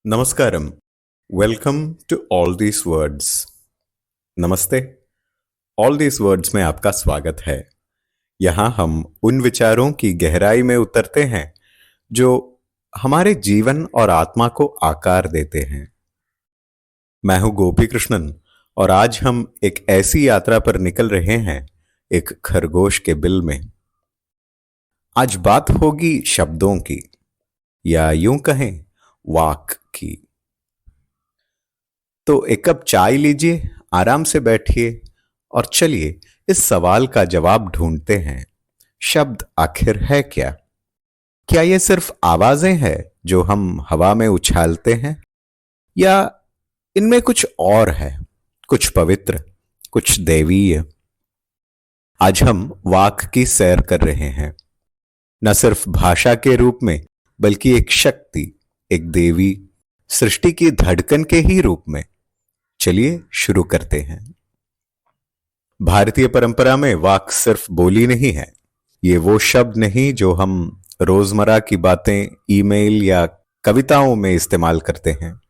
नमस्कारम। Welcome to all these words. नमस्ते। All these words में आपका स्वागत है। यहां हम उन विचारों की गहराई में उतरते हैं जो हमारे जीवन और आत्मा को आकार देते हैं। मैं हूं गोपी कृष्णन और आज हम एक ऐसी यात्रा पर निकल रहे हैं, एक खरगोश के बिल में। आज बात होगी शब्दों की, या यूं कहें वाक की। तो एक कप चाय लीजिए, आराम से बैठिए और चलिए इस सवाल का जवाब ढूंढते हैं। शब्द आखिर है क्या? क्या ये सिर्फ आवाजें हैं जो हम हवा में उछालते हैं, या इनमें कुछ और है, कुछ पवित्र, कुछ दैवीय? आज हम वाक की सैर कर रहे हैं, न सिर्फ भाषा के रूप में बल्कि एक शक्ति, एक देवी, सृष्टि की धड़कन के ही रूप में। चलिए शुरू करते हैं। भारतीय परंपरा में वाक सिर्फ बोली नहीं है। ये वो शब्द नहीं जो हम रोजमर्रा की बातें, ईमेल या कविताओं में इस्तेमाल करते हैं।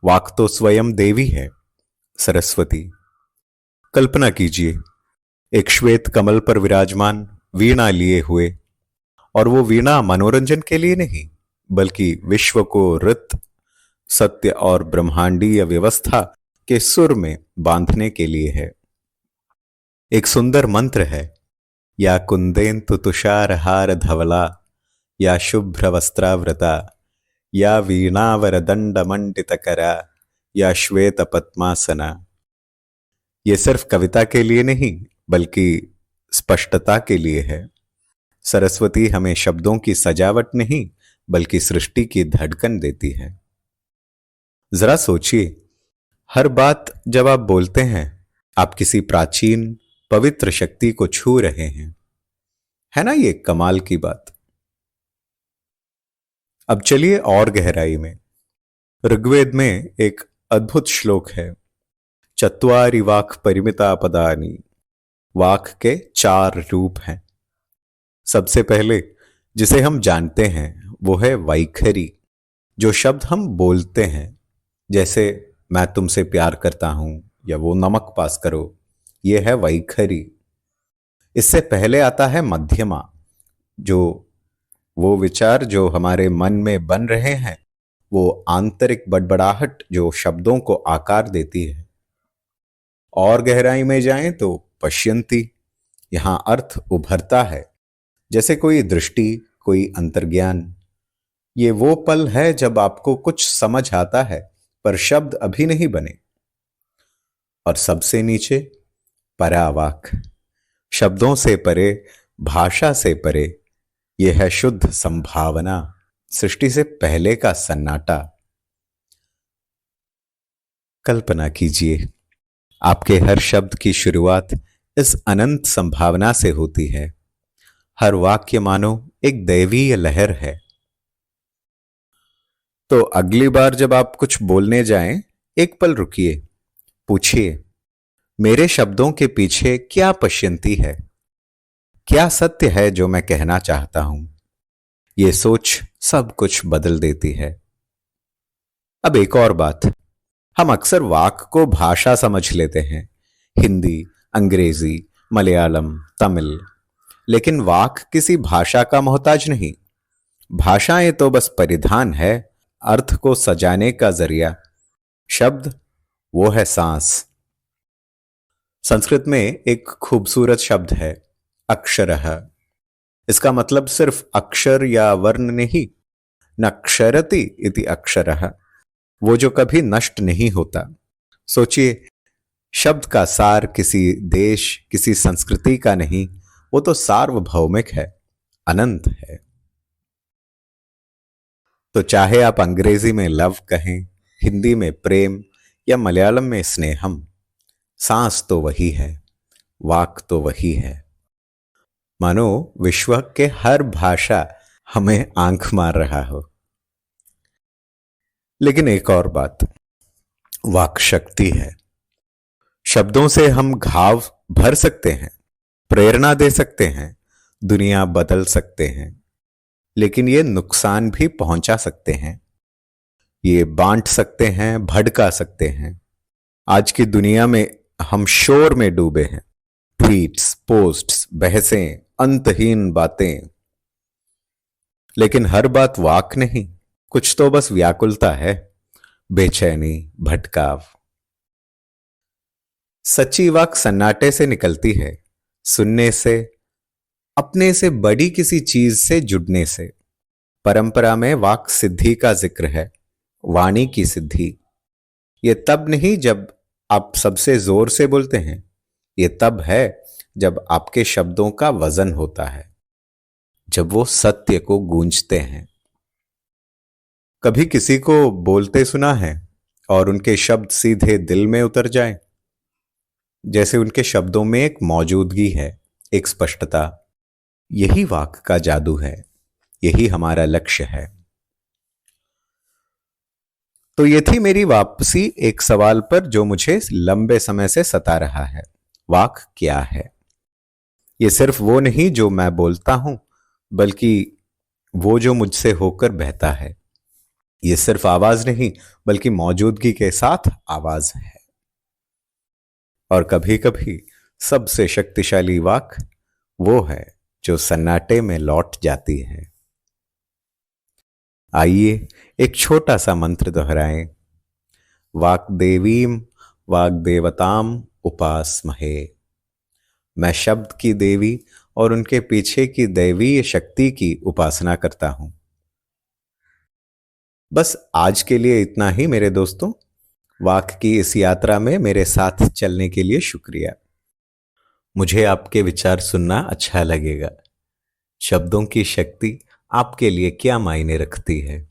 वाक तो स्वयं देवी है, सरस्वती। कल्पना कीजिए, एक श्वेत कमल पर विराजमान, वीणा लिए हुए, और वो वीणा मनोरंजन के लिए नहीं बल्कि विश्व को ऋत, सत्य और ब्रह्मांडीय व्यवस्था के सुर में बांधने के लिए है। एक सुंदर मंत्र है, या कुंदेन्तु तुषारहार धवला, या शुभ्र वस्त्रावृता, या वीणावर दंड मंडित करा, या श्वेत पद्मासना। ये सिर्फ कविता के लिए नहीं बल्कि स्पष्टता के लिए है। सरस्वती हमें शब्दों की सजावट नहीं बल्कि सृष्टि की धड़कन देती है। जरा सोचिए, हर बात जब आप बोलते हैं, आप किसी प्राचीन पवित्र शक्ति को छू रहे हैं। है ना ये कमाल की बात? अब चलिए और गहराई में। ऋग्वेद में एक अद्भुत श्लोक है, चत्वारि वाक् परिमिता पदानि। वाक के 4 रूप हैं। सबसे पहले जिसे हम जानते हैं वो है वैखरी, जो शब्द हम बोलते हैं, जैसे मैं तुमसे प्यार करता हूं या वो नमक पास करो। ये है वैखरी। इससे पहले आता है मध्यमा, जो वो विचार जो हमारे मन में बन रहे हैं, वो आंतरिक बड़बड़ाहट जो शब्दों को आकार देती है। और गहराई में जाएं तो पश्यंती, यहां अर्थ उभरता है, जैसे कोई दृष्टि, कोई अंतर्ज्ञान। ये वो पल है जब आपको कुछ समझ आता है पर शब्द अभी नहीं बने। और सबसे नीचे परावाक, शब्दों से परे, भाषा से परे। यह है शुद्ध संभावना, सृष्टि से पहले का सन्नाटा। कल्पना कीजिए, आपके हर शब्द की शुरुआत इस अनंत संभावना से होती है। हर वाक्य मानो एक दैवीय लहर है। तो अगली बार जब आप कुछ बोलने जाएं, एक पल रुकिए, पूछिए, मेरे शब्दों के पीछे क्या पश्यंती है? क्या सत्य है जो मैं कहना चाहता हूं? ये सोच सब कुछ बदल देती है। अब एक और बात, हम अक्सर वाक को भाषा समझ लेते हैं, हिंदी, अंग्रेजी, मलयालम, तमिल। लेकिन वाक किसी भाषा का मोहताज नहीं। भाषाएं तो बस परिधान है, अर्थ को सजाने का जरिया। शब्द वो है सांस। संस्कृत में एक खूबसूरत शब्द है, अक्षरः। इसका मतलब सिर्फ अक्षर या वर्ण नहीं, न क्षरति इति अक्षरः, वो जो कभी नष्ट नहीं होता। सोचिए, शब्द का सार किसी देश, किसी संस्कृति का नहीं, वो तो सार्वभौमिक है, अनंत है। तो चाहे आप अंग्रेजी में लव कहें, हिंदी में प्रेम या मलयालम में स्नेहम, सांस तो वही है, वाक तो वही है। मानो विश्व के हर भाषा हमें आंख मार रहा हो। लेकिन एक और बात, वाक शक्ति है। शब्दों से हम घाव भर सकते हैं, प्रेरणा दे सकते हैं, दुनिया बदल सकते हैं, लेकिन ये नुकसान भी पहुंचा सकते हैं। ये बांट सकते हैं, भड़का सकते हैं। आज की दुनिया में हम शोर में डूबे हैं। ट्वीट्स, पोस्ट्स, बहसें, अंतहीन बातें। लेकिन हर बात वाक नहीं, कुछ तो बस व्याकुलता है, बेचैनी, भटकाव। सच्ची वाक सन्नाटे से निकलती है, सुनने से, अपने से बड़ी किसी चीज से जुड़ने से। परंपरा में वाक सिद्धि का जिक्र है, वाणी की सिद्धि। ये तब नहीं जब आप सबसे जोर से बोलते हैं, ये तब है जब आपके शब्दों का वजन होता है, जब वो सत्य को गूंजते हैं। कभी किसी को बोलते सुना है और उनके शब्द सीधे दिल में उतर जाएं, जैसे उनके शब्दों में एक मौजूदगी है, एक स्पष्टता। यही वाक का जादू है, यही हमारा लक्ष्य है। तो ये थी मेरी वापसी एक सवाल पर जो मुझे लंबे समय से सता रहा है। वाक क्या है? ये सिर्फ वो नहीं जो मैं बोलता हूं, बल्कि वो जो मुझसे होकर बहता है। ये सिर्फ आवाज नहीं, बल्कि मौजूदगी के साथ आवाज है। और कभी कभी सबसे शक्तिशाली वाक वो है जो सन्नाटे में लौट जाती है। आइए एक छोटा सा मंत्र दोहराएं। वाग्देवीम वाग्देवताम उपासमहे। मैं शब्द की देवी और उनके पीछे की दैवीय शक्ति की उपासना करता हूं। बस आज के लिए इतना ही मेरे दोस्तों। वाक की इस यात्रा में मेरे साथ चलने के लिए शुक्रिया। मुझे आपके विचार सुनना अच्छा लगेगा। शब्दों की शक्ति आपके लिए क्या मायने रखती है?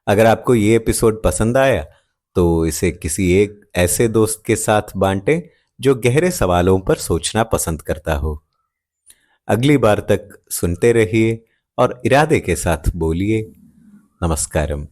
अगर आपको ये एपिसोड पसंद आया तो इसे किसी एक ऐसे दोस्त के साथ बांटें जो गहरे सवालों पर सोचना पसंद करता हो। अगली बार तक सुनते रहिए और इरादे के साथ बोलिए। नमस्कारम।